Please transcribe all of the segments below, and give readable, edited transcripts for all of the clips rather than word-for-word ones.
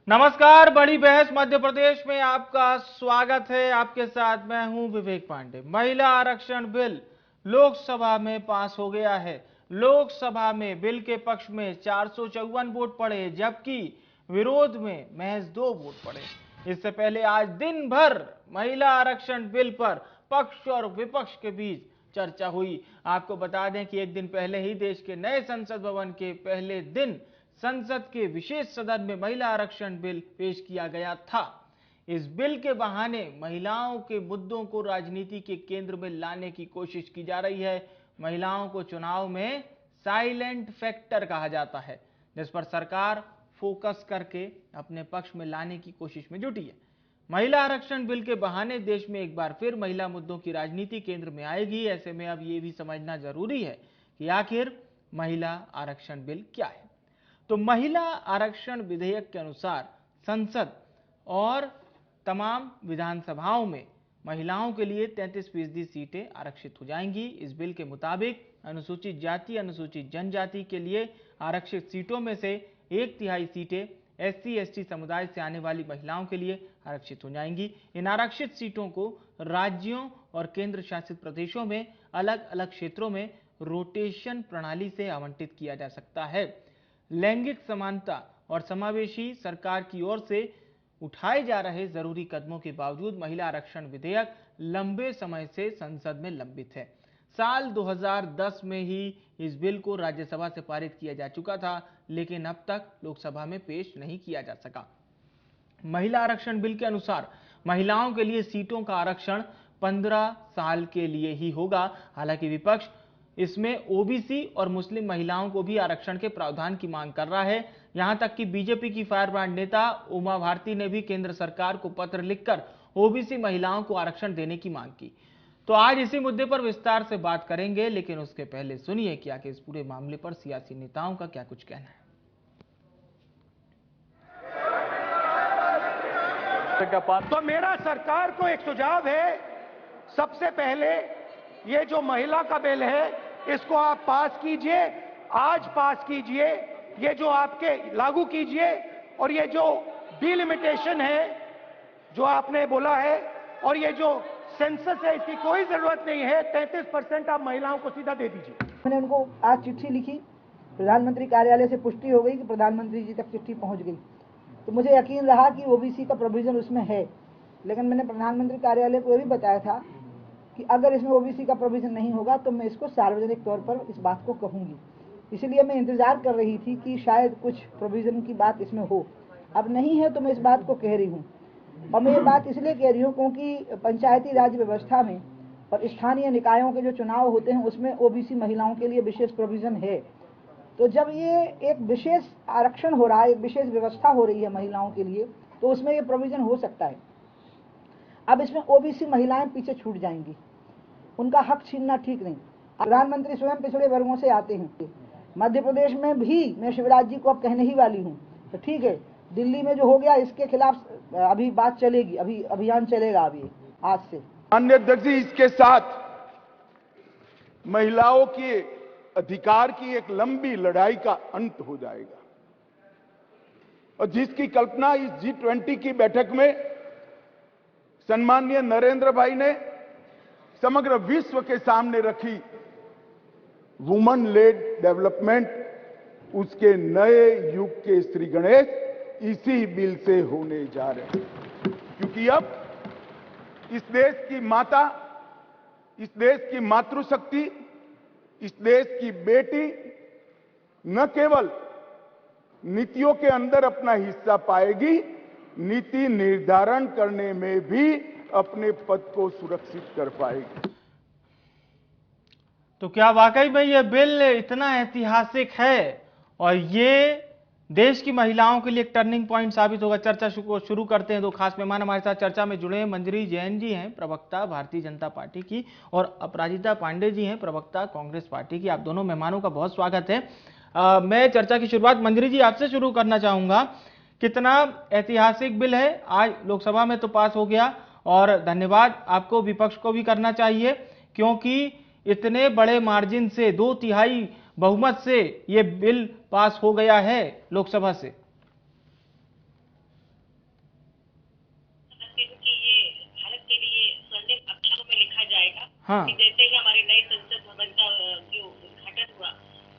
नमस्कार, बड़ी बहस मध्य प्रदेश में आपका स्वागत है। आपके साथ मैं हूं विवेक पांडे। महिला आरक्षण बिल लोकसभा में पास हो गया है। लोकसभा में बिल के पक्ष में 454 वोट पड़े, जबकि विरोध में महज 2 वोट पड़े। इससे पहले आज दिन भर महिला आरक्षण बिल पर पक्ष और विपक्ष के बीच चर्चा हुई। आपको बता दें कि एक दिन पहले ही देश के नए संसद भवन के पहले दिन संसद के विशेष सदन में महिला आरक्षण बिल पेश किया गया था। इस बिल के बहाने महिलाओं के मुद्दों को राजनीति के केंद्र में लाने की कोशिश की जा रही है। महिलाओं को चुनाव में साइलेंट फैक्टर कहा जाता है, जिस पर सरकार फोकस करके अपने पक्ष में लाने की कोशिश में जुटी है। महिला आरक्षण बिल के बहाने देश में एक बार फिर महिला मुद्दों की राजनीति केंद्र में आएगी। ऐसे में अब ये भी समझना जरूरी है कि आखिर महिला आरक्षण बिल क्या है। तो महिला आरक्षण विधेयक के अनुसार संसद और तमाम विधानसभाओं में महिलाओं के लिए 33% सीटें आरक्षित हो जाएंगी। इस बिल के मुताबिक अनुसूचित जाति, अनुसूचित जनजाति के लिए आरक्षित सीटों में से 1/3 सीटें SC/ST समुदाय से आने वाली महिलाओं के लिए आरक्षित हो जाएंगी। इन आरक्षित सीटों को राज्यों और केंद्र शासित प्रदेशों में अलग अलग क्षेत्रों में रोटेशन प्रणाली से आवंटित किया जा सकता है। लैंगिक समानता और समावेशी सरकार की ओर से उठाए जा रहे जरूरी कदमों के बावजूद महिला आरक्षण विधेयक लंबे समय से संसद में लंबित है। साल 2010 में ही इस बिल को राज्यसभा से पारित किया जा चुका था, लेकिन अब तक लोकसभा में पेश नहीं किया जा सका। महिला आरक्षण बिल के अनुसार महिलाओं के लिए सीटों का आरक्षण 15 साल के लिए ही होगा। हालांकि विपक्ष इसमें ओबीसी और मुस्लिम महिलाओं को भी आरक्षण के प्रावधान की मांग कर रहा है। यहां तक कि बीजेपी की फायरब्रांड नेता उमा भारती ने भी केंद्र सरकार को पत्र लिखकर ओबीसी महिलाओं को आरक्षण देने की मांग की। तो आज इसी मुद्दे पर विस्तार से बात करेंगे, लेकिन उसके पहले सुनिए कि आखिर इस पूरे मामले पर सियासी नेताओं का क्या कुछ कहना है। तो मेरा सरकार को एक सुझाव है, सबसे पहले ये जो महिला का बिल है इसको आप पास कीजिए, आज पास कीजिए, ये जो आपके लागू कीजिए, और ये जो डिलिमिटेशन है जो आपने बोला है, और ये जो सेंसस है इसकी कोई जरूरत नहीं है। 33% आप महिलाओं को सीधा दे दीजिए। मैंने उनको आज चिट्ठी लिखी, प्रधानमंत्री कार्यालय से पुष्टि हो गई कि प्रधानमंत्री जी तक चिट्ठी पहुंच गई। तो मुझे यकीन रहा कि ओबीसी का प्रोविजन उसमें है, लेकिन मैंने प्रधानमंत्री कार्यालय को यह भी बताया था कि अगर इसमें ओबीसी का प्रोविजन नहीं होगा तो मैं इसको सार्वजनिक तौर पर इस बात को कहूंगी। इसलिए मैं इंतजार कर रही थी कि शायद कुछ प्रोविजन की बात इसमें हो। अब नहीं है तो मैं इस बात को कह रही हूँ, और मैं ये बात इसलिए कह रही हूँ क्योंकि पंचायती राज व्यवस्था में और स्थानीय निकायों के जो चुनाव होते हैं उसमें ओबीसी महिलाओं के लिए विशेष प्रोविजन है। तो जब ये एक विशेष आरक्षण हो रहा है, एक विशेष व्यवस्था हो रही है महिलाओं के लिए, तो उसमें ये प्रोविजन हो सकता है। अब इसमें ओबीसी महिलाएं पीछे छूट जाएंगी, उनका हक छीनना ठीक नहीं। प्रधानमंत्री स्वयं पिछड़े वर्गों से आते हैं। मध्य प्रदेश में भी मैं शिवराज जी को अब कहने ही वाली हूँ, तो ठीक है, दिल्ली में जो हो गया इसके खिलाफ अभी बात चलेगी, अभी अभियान चलेगा अभी आज से। माननीय अध्यक्ष जी, इसके साथ महिलाओं के अधिकार की एक लंबी लड़ाई का अंत हो जाएगा, और जिसकी कल्पना इस G20 की बैठक में सम्माननीय नरेंद्र भाई ने समग्र विश्व के सामने रखी, वुमन लेड डेवलपमेंट, उसके नए युग के श्री गणेश इसी बिल से होने जा रहे हैं। क्योंकि अब इस देश की माता, इस देश की मातृशक्ति, इस देश की बेटी न केवल नीतियों के अंदर अपना हिस्सा पाएगी, नीति निर्धारण करने में भी अपने पद को सुरक्षित कर पाएगी। तो क्या वाकई में यह बिल इतना ऐतिहासिक है और ये देश की महिलाओं के लिए एक टर्निंग पॉइंट साबित होगा? चर्चा शुरू करते हैं। दो खास मेहमान हमारे साथ चर्चा में जुड़े हैं। मंजरी जैन जी हैं, प्रवक्ता भारतीय जनता पार्टी की, और अपराजिता पांडे जी हैं, प्रवक्ता कांग्रेस पार्टी की। आप दोनों मेहमानों का बहुत स्वागत है। मैं चर्चा की शुरुआत मंजरी जी आपसे शुरू करना चाहूंगा। कितना ऐतिहासिक बिल है, आज लोकसभा में तो पास हो गया, और धन्यवाद आपको विपक्ष को भी करना चाहिए, क्योंकि इतने बड़े मार्जिन से 2/3 बहुमत से यह बिल पास हो गया है लोकसभा से। हाँ। कि जैसे ही हमारे नए संसद भवन का जो उद्घाटन हुआ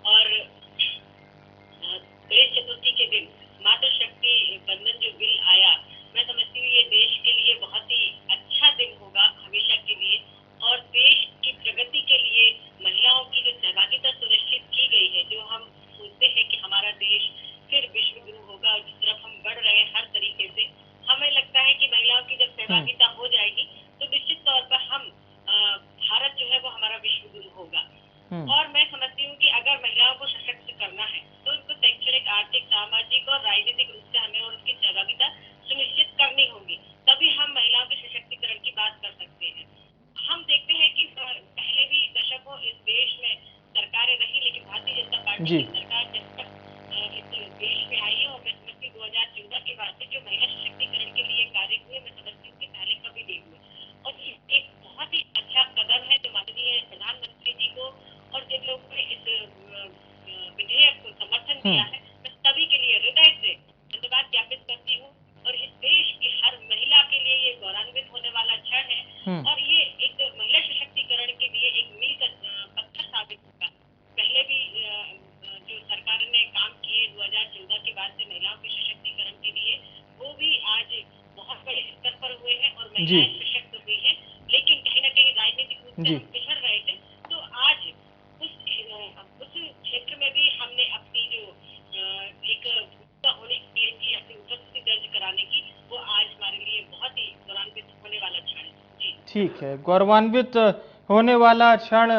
और गणेश चतुर्थी के दिन मातृशक्ति बंधन जो बिल आया, मैं समझती हूँ ये देश के लिए बहुत ही अच्छा दिन होगा हमेशा के लिए, और देश की प्रगति के लिए महिलाओं की जो सहभागिता सुनिश्चित की गई है, जो हम सोचते हैं कि हमारा देश फिर विश्व गुरु होगा और जिस तरफ हम बढ़ रहे हैं हर तरीके से, हमें लगता है कि महिलाओं की जब सहभागिता हो जाएगी तो निश्चित तौर पर हम भारत जो है वो हमारा विश्व गुरु होगा। और मैं समझती हूँ कि अगर महिलाओं को सशक्त करना है तो उनको शैक्षणिक, आर्थिक, सामाजिक और राजनीतिक रूप से हमें और उसकी सहभागिता सुनिश्चित करनी होगी, तभी हम महिलाओं के सशक्तिकरण की बात कर सकते हैं। हम देखते हैं कि पहले भी दशकों इस देश में सरकारें रही, लेकिन भारतीय जनता पार्टी की सरकार जब तक इस देश में आई है, और मैं समझती हूँ 2014 के बाद से जो महिला सशक्तिकरण के लिए कार्य हुए, मैं समझती हूँ कि पहले कभी नहीं हुए, और ये एक बहुत ही अच्छा कदम है जो माननीय प्रधानमंत्री जी को और जिन लोगों ने इस विधेयक को समर्थन दिया है, मैं सभी के लिए हृदय से धन्यवाद ज्ञापित करती हूँ। और इस देश की हर महिला के लिए ये गौरवान्वित होने वाला क्षण है, और ये एक महिला सशक्तिकरण के लिए एक मील का पत्थर साबित होगा। पहले भी जो सरकार ने काम किए 2014 के बाद से महिलाओं के सशक्तिकरण के लिए, वो भी आज बहुत बड़े स्तर पर हुए हैं और महिलाएं सशक्त हुई है, लेकिन कहीं न कहीं राजनीतिक रूप से हम पिछड़ रहे थे, तो आज उस क्षेत्र में भी हमने अपनी जो एक भूमिका होने की, अपनी उपस्थिति दर्ज कराने की, वो आज हमारे लिए बहुत ही गौरवान्वित होने वाला क्षण है। जी ठीक है, गौरवान्वित होने वाला क्षण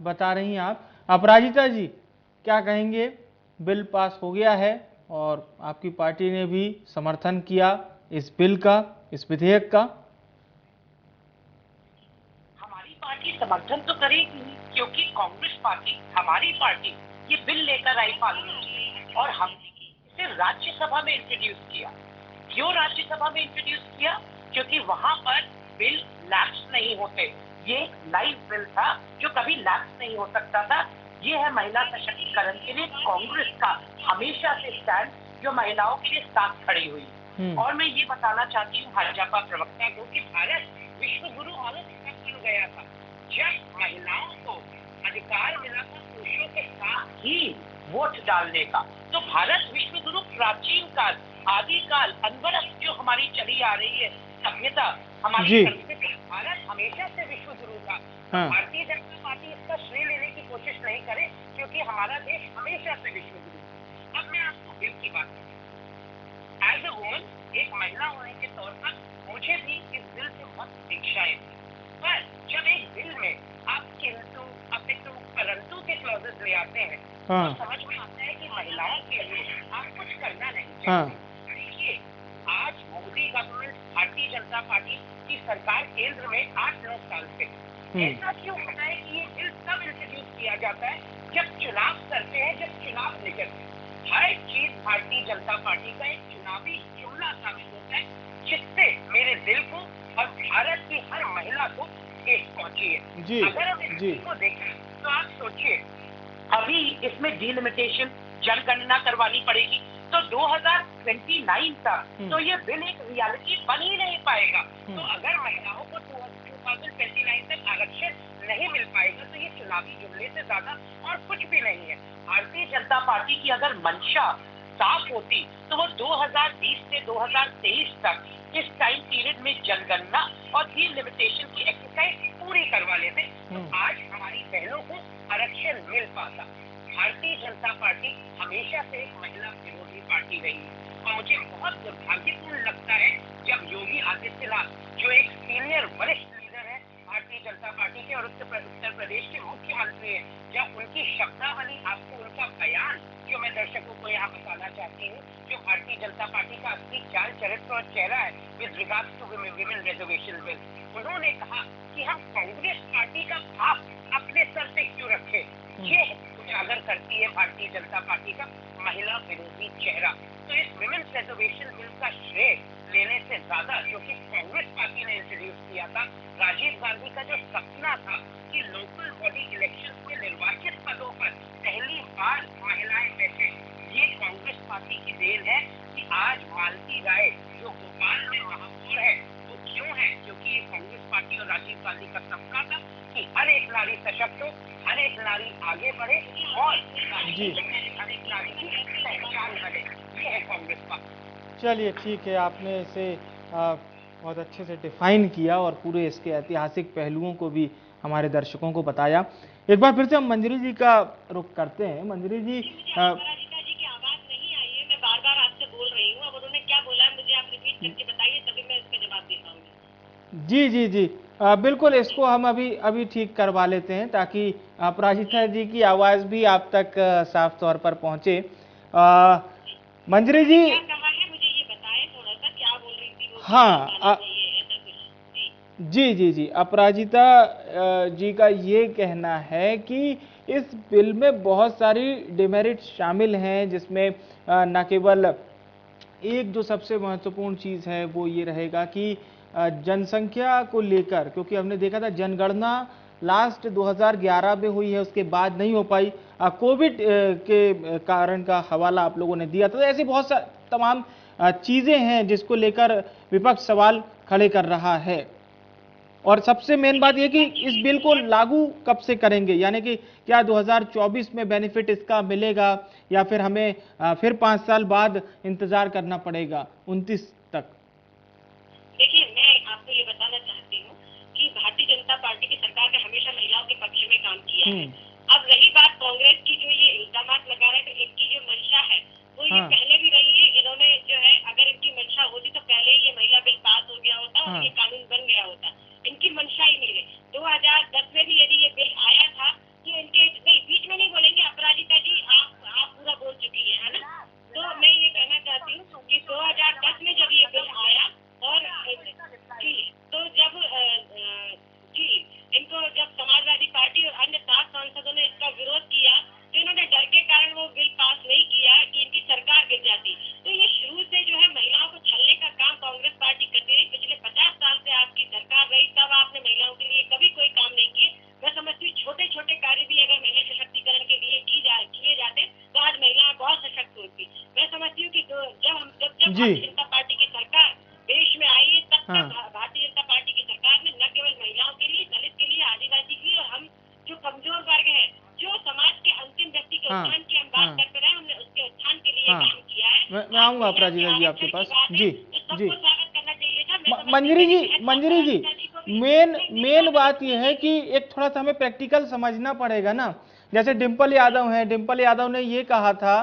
बता रही हैं आप। अपराजिता जी, क्या कहेंगे? बिल पास हो गया है और आपकी पार्टी ने भी समर्थन किया इस बिल का, इस विधेयक का। हमारी पार्टी समर्थन तो करेगी, क्योंकि कांग्रेस पार्टी, हमारी पार्टी ये बिल लेकर आई पार्लियामेंट में, और हमने इसे राज्यसभा में इंट्रोड्यूस किया। क्यों राज्यसभा में इंट्रोड्यूस किया? क्योंकि वहां पर बिल लैप्स नहीं होते। ये एक लाइव बिल था जो कभी लैप्स नहीं हो सकता था। ये है महिला सशक्तिकरण के लिए कांग्रेस का हमेशा से स्टैंड, जो महिलाओं के लिए साथ खड़ी हुई। और मैं ये बताना चाहती हूँ भाजपा प्रवक्ता को कि भारत विश्व गुरु औरत बन गया था जब महिलाओं को अधिकार मिला था पुरुषों के साथ ही वोट डालने का। तो भारत विश्व गुरु प्राचीन काल, आदिकाल, अनवरत जो हमारी चली आ रही है सभ्यता, हमारी संस्कृति, भारत हमेशा से विश्व गुरु था। भारतीय जनता पार्टी इसका श्रेय लेने की कोशिश नहीं करे, क्योंकि हमारा देश हमेशा से विश्व गुरु। अब मैं आपको बिल की बात करूँ, एज ए वुमन, एक महिला होने के तौर पर मुझे भी इस बिल से बहुत अपेक्षाएं थी, पर जब एक बिल में आप किंतु, अपितु, परंतु के क्लॉजेस ले आते हैं, तो समझ में आता है कि महिलाओं के लिए आप कुछ करना नहीं चाहते। देखिए, आज मोदी गवर्नमेंट, भारतीय जनता पार्टी की सरकार केंद्र में 8-9 साल से, ऐसा क्यों होता है कि ये बिल तब इंट्रोड्यूस किया जाता है जब चुनाव करते हैं, जब चुनाव निकलते हैं। हर चीज भारतीय जनता पार्टी का एक चुनावी जुमला साबित होता है, जिससे मेरे दिल को और भारत की हर महिला को ठेस पहुंची है। अगर हम इस चीज को देखें तो आप सोचिए, अभी इसमें डिलिमिटेशन, जनगणना करवानी पड़ेगी, तो 2029 तक तो ये बिल एक रियलिटी बन ही नहीं पाएगा। तो अगर महिलाओं को 2029 तक आरक्षण नहीं मिल पाएगा, तो ये चुनावी जुमले से ज्यादा और कुछ भी नहीं है। भारतीय जनता पार्टी की अगर मंशा साफ होती तो वो 2020 से 2023 तक इस टाइम पीरियड में जनगणना और डिलिमिटेशन की एक्सरसाइज पूरी करवा लेते, तो आज हमारी बहनों को आरक्षण मिल पाता। भारतीय जनता पार्टी हमेशा से एक महिला विरोधी पार्टी रही है, और मुझे बहुत दुर्भाग्यपूर्ण लगता है जब योगी आदित्यनाथ, जो एक सीनियर वरिष्ठ लीडर है भारतीय जनता पार्टी के और उत्तर प्रदेश के मुख्यमंत्री हैं, जब उनकी शब्दावली, आपको उनका बयान जो मैं दर्शकों को यहाँ बताना चाहती हूँ, जो भारतीय जनता पार्टी का असली चाल, चरित्र और चेहरा है with regards to women reservation bill, उन्होंने कहा कि हम कांग्रेस पार्टी का पाप अपने सर पे क्यों रखे। ये उजागर करती है भारतीय जनता पार्टी का महिला विरोधी चेहरा। तो इस विमेन रिजर्वेशन बिल का श्रेय लेने से ज्यादा, जो कि कांग्रेस पार्टी ने इंट्रोड्यूस किया था, राजीव गांधी का जो सपना था कि लोकल बॉडी इलेक्शन में निर्वाचित पदों पर पहली बार महिलाएं बैठे, ये कांग्रेस पार्टी की देन है कि आज मालती राय जो भोपाल में महापौर है, वो क्यों है? क्योंकि ये कांग्रेस पार्टी गांधी और राजीव गांधी का सपना था कि हर एक नारी सशक्त हो, हर एक नारी आगे बढ़े और हर एक नारी की पहचान बने। ये है कांग्रेस पार्टी। चलिए ठीक है, आपने इसे बहुत अच्छे से डिफाइन किया और पूरे इसके ऐतिहासिक पहलुओं को भी हमारे दर्शकों को बताया। एक बार फिर से हम मंजरी जी का रुख करते हैं। मंजरी जी, अपराजिता जी की आवाज नहीं आई है, मैं बार बार आपसे बोल रही हूँ, अब उन्होंने क्या बोला है मुझे आप रिपीट करके बताइए, तभी मैं इसका जवाब दे पाऊंगी। जी जी जी, बिल्कुल, इसको हम अभी ठीक करवा लेते हैं ताकि अपराजिता जी की आवाज भी आप तक साफ तौर पर पहुंचे। मंजरी जी, क्या कहा है मुझे ये बताएं थोड़ा सा, क्या बोल रही थी वो? हाँ, ऐसा कुछ जी जी जी, अपराजिता जी का ये कहना है कि इस बिल में बहुत सारी डिमेरिट्स शामिल हैं, जिसमें न केवल एक जो सबसे महत्वपूर्ण चीज़ है वो ये रहेगा कि जनसंख्या को लेकर, क्योंकि हमने देखा था जनगणना लास्ट 2011 में हुई है, उसके बाद नहीं हो पाई, कोविड के कारण का हवाला आप लोगों ने दिया था। तो ऐसी बहुत तमाम चीज़ें हैं जिसको लेकर विपक्ष सवाल खड़े कर रहा है। और सबसे मेन बात यह कि इस बिल को लागू कब से करेंगे, यानी कि क्या 2024 में बेनिफिट इसका मिलेगा या फिर हमें फिर 5 साल बाद इंतजार करना पड़ेगा 29 तक? देखिए, मैं आपको ये बताना चाहती हूँ कि भारतीय जनता पार्टी की सरकार ने हमेशा महिलाओं के पक्ष में काम किया है। अब रही बात कांग्रेस की, जो ये इल्जाम लगा रहे हैं, तो इनकी जो मंशा है वो ये पहले भी रही है। इन्होंने जो है, अगर इनकी मंशा होती तो पहले ही ये महिला बिल पास हो गया होता और ये कानून बन गया होता। इनकी मंशा ही नहीं है। 2010 में भी यदि ये बिल आया था, ये इनके नहीं, बीच में नहीं बोलेंगे अपराजिता जी, आप पूरा बोल चुकी है ना। तो मैं ये कहना चाहती हूँ कि 2010 में जब ये बिल आया और जी, तो जब जी, इनको जब समाजवादी पार्टी और अन्य 7 सांसदों ने इसका विरोध किया तो इन्होंने डर के कारण वो बिल पास नहीं किया कि इनकी सरकार गिर जाती। तो ये शुरू से जो है महिलाओं को छलने का काम कांग्रेस पार्टी करती रही। पिछले 50 साल से आपकी सरकार रही, तब आपने महिलाओं के लिए कभी कोई काम नहीं किए। मैं समझती हूँ छोटे छोटे कार्य भी अगर महिला सशक्तिकरण के लिए किए जाते तो आज महिलाएं बहुत सशक्त होती। मैं समझती हूँ कि जब भारतीय जनता पार्टी की सरकार देश में आई है, तब तक भारतीय जनता पार्टी की सरकार ने न केवल महिलाओं के लिए, दलित के लिए, आदिवासी के लिए और हम जो कमजोर वर्ग है, जो समाज के अंतिम व्यक्ति के उत्थान की हम बात करते रहे, हमने उसके उत्थान के लिए काम किया है। मैं आऊंगा अपराजिता जी आपके पास। जी जी, स्वागत करना चाहिए था। मंजरी जी, मेन बात यह है कि एक थोड़ा सा हमें प्रैक्टिकल समझना पड़ेगा ना। जैसे डिम्पल यादव हैं, डिम्पल यादव ने ये कहा था,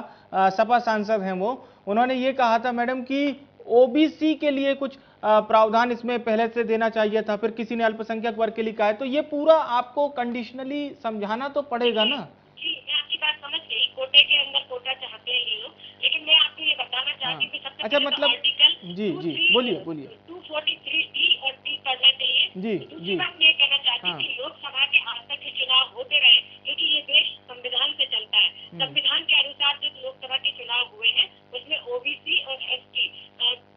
सपा सांसद हैं वो, उन्होंने ये कहा था मैडम कि ओबीसी के लिए कुछ प्रावधान इसमें पहले से देना चाहिए था, फिर किसी ने अल्पसंख्यक वर्ग के लिए कहा है। तो ये पूरा आपको कंडीशनली समझाना तो पड़ेगा ना। जी, मैं आपकी बात समझ गई। कोटे के अंदर कोटा चाहते हैं ये लोग, लेकिन मैं आपको ये बताना चाहती हूँ कि सबसे अच्छा, पहले मतलब आर्टिकल जी बोलिए 243D और D पढ़ना चाहिए। दूसरी बात मैं ये कहना चाहती हूँ कि लोकसभा के आज तक के चुनाव होते रहे, क्योंकि ये देश संविधान से चलता है। संविधान के अनुसार जो लोकसभा के चुनाव हुए हैं उसमें ओबीसी और एसटी,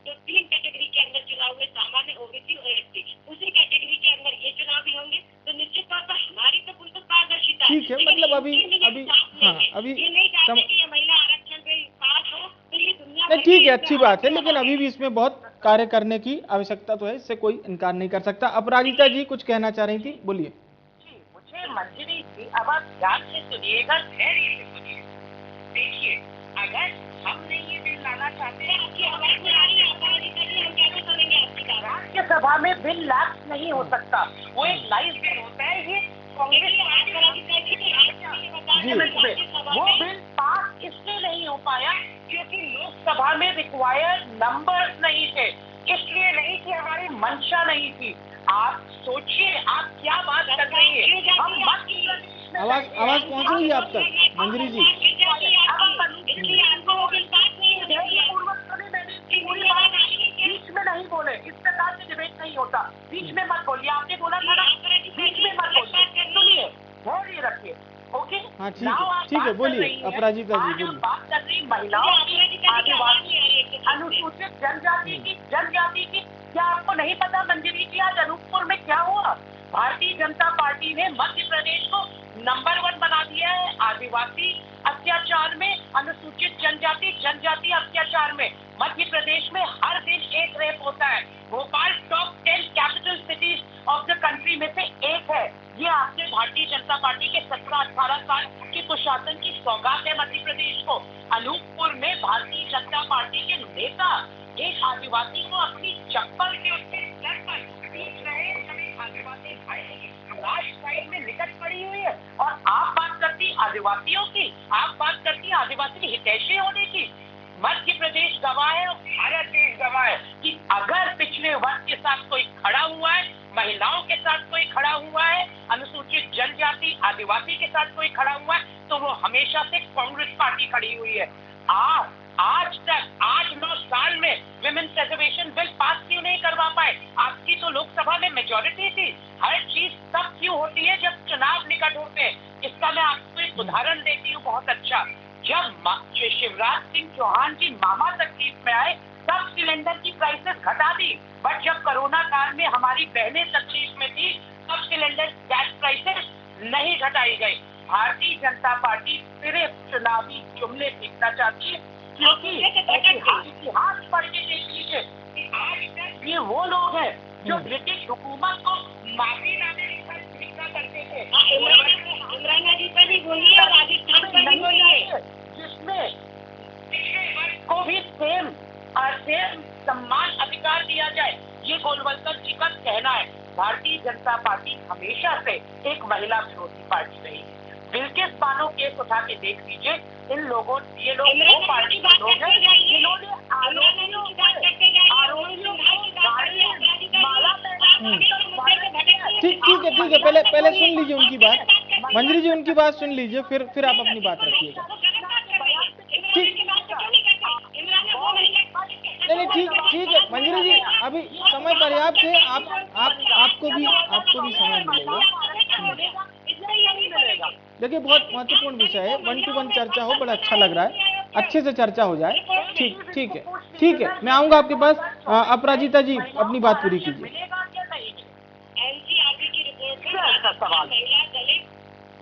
तो 3 कैटेगरी के अंदर चुनाव हुए, सामान्य, ओबीसी और एसटी। उसी कैटेगरी के अंदर ये चुनाव भी होंगे, तो निश्चित तौर पर हमारी तो बिल्कुल पारदर्शिता है। ठीक है, मतलब अभी ये नहीं चाहते कि ये महिला आरक्षण बिल पास हो, तो ये दुनिया नहीं, ठीक है, अच्छी बात है, लेकिन अभी भी इसमें बहुत कार्य करने की आवश्यकता तो है, इससे कोई इनकार नहीं कर सकता। अपराजिता जी कुछ कहना चाह रही थी, बोलिए। जी, मुझे मंजरी जी, अब आप ध्यान से सुनिएगा, धैर्य से सुनिए। देखिए, अगर हमने ये बिल लाना चाहते हैं, आपकी आवाज नहीं आ रही है अपराजिता जी, हम कैसे सुनेंगे आपकी बात? राज्यसभा में बिल लैप्स नहीं हो सकता, वो एक लाइव बिल होता है। ये कांग्रेस वो बिल पास इसलिए नहीं हो पाया क्योंकि लोकसभा में रिक्वायर्ड नंबर्स नहीं थे, इसलिए नहीं कि हमारी मंशा नहीं थी। आप सोचिए, आप क्या बात कर रही है। हम आवाज पहुंच रही है आप तक मंजरी जी? बीच में नहीं बोले, इस प्रकार से डिबेट नहीं होता। बीच में मत बोलिए, आपने बोला था ना, बीच में मत बोलिए। सुनिए, धैर्य रखिए। ओके, हाँ ठीक है, बोलिए अपराजिता जी, बोलिए। बात कर रही महिलाओं की, आदिवासी, अनुसूचित जनजाति की। क्या आपको नहीं पता मंजरी जी, आज अनूपपुर में क्या हुआ? भारतीय जनता पार्टी ने मध्य प्रदेश को नंबर 1 बना दिया है आदिवासी अत्याचार में, अनुसूचित जनजाति अत्याचार में। मध्य प्रदेश में हर दिन एक रेप होता है। Bhopal top 10 capital cities of the country में से एक है। ये आपने भारतीय जनता पार्टी के 17-18 साल की कुशासन की सौगात है मध्य प्रदेश को। अनूपपुर में भारतीय जनता पार्टी के नेता एक आदिवासी को अपनी चप्पल के उसके सर पर पीट रहे, सभी आदिवासी भाई लाश साइड में निकट पड़ी हुई है। और आप बात करती आदिवासियों की, आप बात करती आदिवासी हितैषी होने की। मध्य प्रदेश गवाह है और भारत देश गवाह है कि अगर पिछड़े वर्ग के साथ कोई खड़ा हुआ है, महिलाओं के साथ कोई खड़ा हुआ है, अनुसूचित जनजाति आदिवासी के साथ कोई खड़ा हुआ है, तो वो हमेशा से कांग्रेस पार्टी खड़ी हुई है। आज तक 8-9 साल में विमेन्स रिजर्वेशन बिल पास क्यों नहीं करवा पाए? आपकी तो लोकसभा में मेजोरिटी थी। हर चीज तब क्यों होती है जब चुनाव निकट होते हैं। इसका मैं आपको एक उदाहरण देती हूँ बहुत अच्छा। जब शिवराज सिंह चौहान की मामा तकलीफ में आए तब सिलेंडर की प्राइसेस घटा दी, बट जब कोरोना काल में हमारी बहनें तकलीफ में थी तब सिलेंडर गैस प्राइसेस नहीं घटाई गई। भारतीय जनता पार्टी सिर्फ चुनावी जुमले सीखना चाहती है, क्योंकि इतिहास पढ़ के देख लीजिए कि आज तक ये वो लोग हैं जो ब्रिटिश हुकूमत को माफी नामे पर स्वीकार करते थे। इमरान जी पर भी बोलिए और राजस्थान पर भी बोलिए, जिसमें पिछड़े वर्ग को भी सेम सम्मान अधिकार दिया जाए। ये गोलवलकर जी का कहना है। भारतीय जनता पार्टी हमेशा से एक महिला विरोधी पार्टी रही। बिल्किस बानो केस उठा के देख लीजिए। इन लोगों ये लोग वो पार्टी के लोग हैं जिन्होंने आरोपियों ठीक है, पहले सुन लीजिए उनकी बात। मंजरी जी उनकी बात सुन लीजिए, फिर आप अपनी बात रखिएगा। ठीक है मंजरी जी, अभी समय पर्याप्त है। आपको भी समय मिलेगा। देखिए बहुत महत्वपूर्ण विषय है, 1 to 1 चर्चा हो, बड़ा अच्छा लग रहा है, अच्छे से चर्चा हो जाए। ठीक है, मैं आऊंगा आपके पास। अपराजिता जी अपनी बात पूरी कीजिए।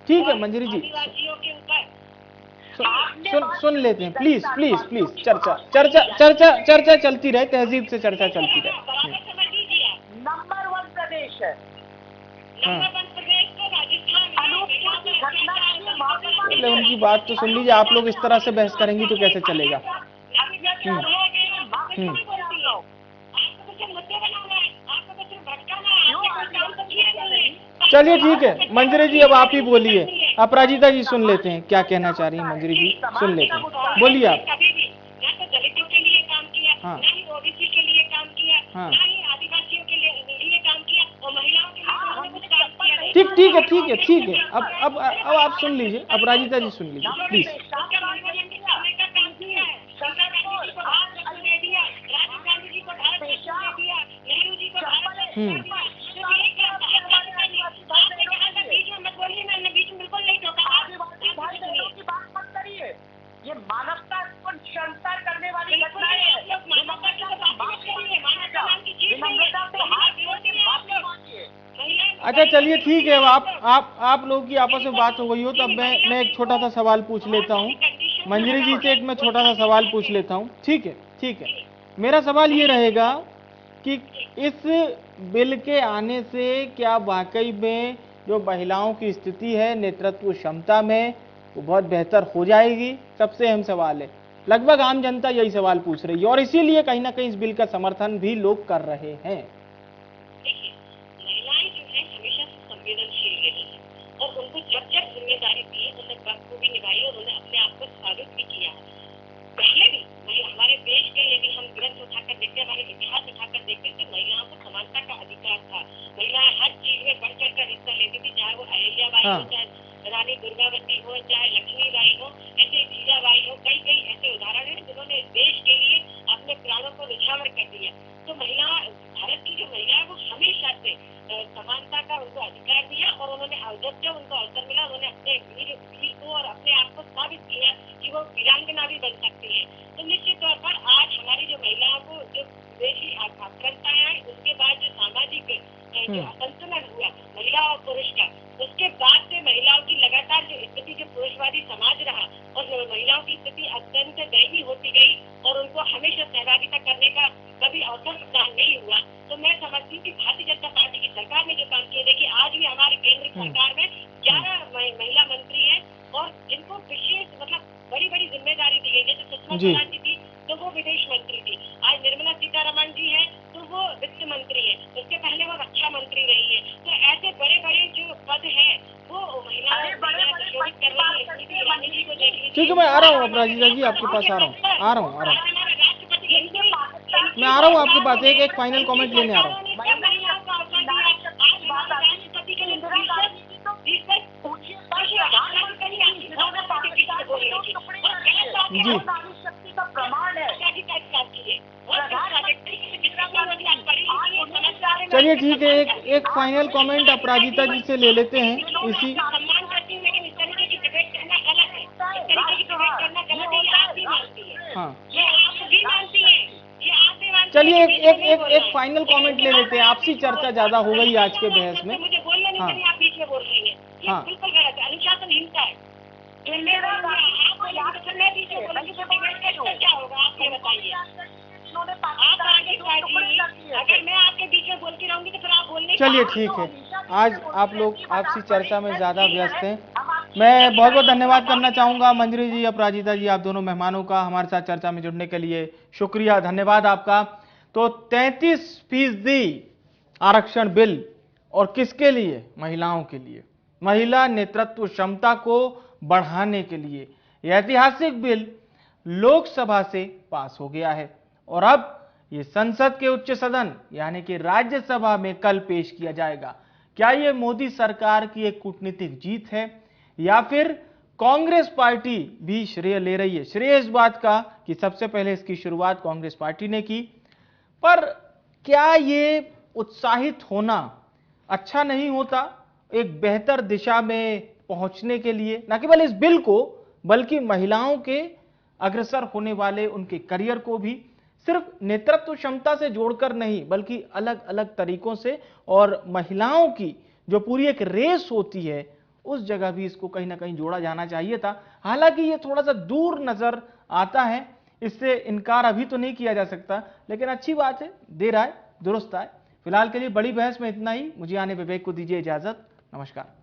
ठीक है मंजरी जी, सुन लेते हैं। प्लीज चर्चा चलती रहे, तहजीब से चर्चा चलती रहे। नंबर 1 प्रदेश है। पहले उनकी बात तो सुन लीजिए। आप लोग इस तरह से बहस करेंगी तो कैसे चलेगा। चलिए ठीक है मंजरी जी, अब आप ही बोलिए। अपराजिता जी सुन लेते हैं क्या कहना चाह रही हैं। मंजरी जी सुन लेते हैं, बोलिए आप। दलितों के लिए काम किया, हाँ। ना ही ओबीसी के लिए काम किया, हाँ। ना ही आदिवासियों के लिए काम किया, और महिलाओं के लिए उन्होंने कुछ काम किया। ठीक है। अब आप सुन लीजिए, अपराजिता जी सुन लीजिए प्लीज। ये मानवता को क्षमता करने वाली घटनाएं हैं। अच्छा चलिए ठीक है। आप लोगों की आपस में बात हो गई हो तो अब मैं एक छोटा सा सवाल पूछ लेता हूँ। मंजरी जी से मैं छोटा सा सवाल पूछ लेता हूँ। ठीक है। मेरा सवाल ये रहेगा कि इस बिल के आने से क्या वाकई में जो महिलाओं की स्थिति है नेतृत्व क्षमता में वो बहुत बेहतर हो जाएगी? सबसे अहम सवाल है। लगभग आम जनता यही सवाल पूछ रही है और इसीलिए कहीं ना कहीं इस बिल का समर्थन भी लोग कर रहे हैं। देखिए, महिलाएं जो है हमेशा से संवेदनशील रही है और उनको जब जिम्मेदारी दी है उन्होंने बखूबी निभाई और उन्होंने अपने आप को साबित भी किया है। पहले भी हमारे देश के यदि हम ग्रंथ उठाकर देखते, हमारे इतिहास उठाकर देखते तो महिलाओं को समानता का अधिकार था। महिलाएं हर चीज में बढ़ चढ़ कर हिस्सा लेती थी, चाहे वो अहिल्याबाई हो, चाहे रानी दुर्गावती हो, चाहे लक्ष्मीबाई हो, ऐसे जीजाबाई हो, कई ऐसे उदाहरण हैं जिन्होंने देश के लिए अपने प्राणों को निछावर कर दिया। तो महिला, भारत की जो महिला है वो हमेशा से समानता का उनको अधिकार दिया और उन्होंने जब उनको अवसर मिला उन्होंने अपने वीर को और अपने आप को साबित किया कि वो वीरांगना भी बन सकती है। तो निश्चित तौर पर आज हमारी जो महिलाओं को जो विदेशी आक्रांताएं आई उसके बाद जो सामाजिक जो असंतुलन हुआ महिला और पुरुष का, उसके बाद से महिलाओं की लगातार जो स्थिति जो पुरुषवादी समाज रहा और महिलाओं की स्थिति अत्यंत दयनीय होती गई और उनको हमेशा सहभागिता करने का कभी अवसर प्रदान नहीं हुआ। तो मैं समझती हूँ कि भारतीय जनता पार्टी की सरकार ने जो काम किया, देखिए आज भी हमारे केंद्र सरकार में 11 महिला मंत्री हैं और जिनको विशेष मतलब बड़ी बड़ी जिम्मेदारी दी गई। जैसे सुषमा स्वराज जी थी तो वो विदेश मंत्री थी, आज निर्मला सीतारमण जी है तो वो वित्त मंत्री है, उसके पहले वो रक्षा मंत्री रही है। तो ऐसे बड़े बड़े जो पद है वो महिलाएं शोषित कर रही है। स्मृति ईरानी जी को देख लीजिए। ठीक है, मैं आ रहा हूँ अपराजिता जी, आपके पास आ रहा हूँ। मैं आ रहा हूँ आपके पास, एक फाइनल कमेंट लेने आ रहा हूँ। जी चलिए ठीक है, एक फाइनल कमेंट अपराजिता जी से ले लेते हैं इसी। हाँ चलिए एक फाइनल कमेंट ले लेते हैं, आपसी चर्चा ज्यादा हो गई आज के बहस में। मुझे बोलने नहीं चाहिए, आप बीच में बोल रही हैं, ये हाँ। बिल्कुल गलत है, अनुशासनहीनता है। आप बोलेंगे तो फिर मैं बीच में बोलूंगी तो क्या होगा, आप ये बताइए। आप आगे बढ़िए, अगर मैं आपके बीच में बोलती रहूंगी तो फिर आप बोलने। चलिए ठीक है, आज आप लोग आपसी चर्चा में ज्यादा व्यस्त हैं। मैं बहुत बहुत धन्यवाद करना चाहूंगा मंजरी जी, अपराजिता जी, आप दोनों मेहमानों का हमारे साथ चर्चा में जुड़ने के लिए शुक्रिया, धन्यवाद आपका। तो 33% आरक्षण बिल और किसके लिए? महिलाओं के लिए, महिला नेतृत्व क्षमता को बढ़ाने के लिए यह ऐतिहासिक बिल लोकसभा से पास हो गया है और अब ये संसद के उच्च सदन यानी कि राज्यसभा में कल पेश किया जाएगा। क्या ये मोदी सरकार की एक कूटनीतिक जीत है या फिर कांग्रेस पार्टी भी श्रेय ले रही है? श्रेय इस बात का कि सबसे पहले इसकी शुरुआत कांग्रेस पार्टी ने की, पर क्या ये उत्साहित होना अच्छा नहीं होता एक बेहतर दिशा में पहुंचने के लिए? न केवल इस बिल को बल्कि महिलाओं के अग्रसर होने वाले उनके करियर को भी सिर्फ नेतृत्व क्षमता से जोड़कर नहीं बल्कि अलग अलग तरीकों से, और महिलाओं की जो पूरी एक रेस होती है उस जगह भी इसको कहीं ना कहीं जोड़ा जाना चाहिए था। हालांकि ये थोड़ा सा दूर नजर आता है, इससे इनकार अभी तो नहीं किया जा सकता, लेकिन अच्छी बात है, देर आए दुरुस्त आए। फिलहाल के लिए बड़ी बहस में इतना ही। मुझे आने विवेक को दीजिए इजाजत, नमस्कार।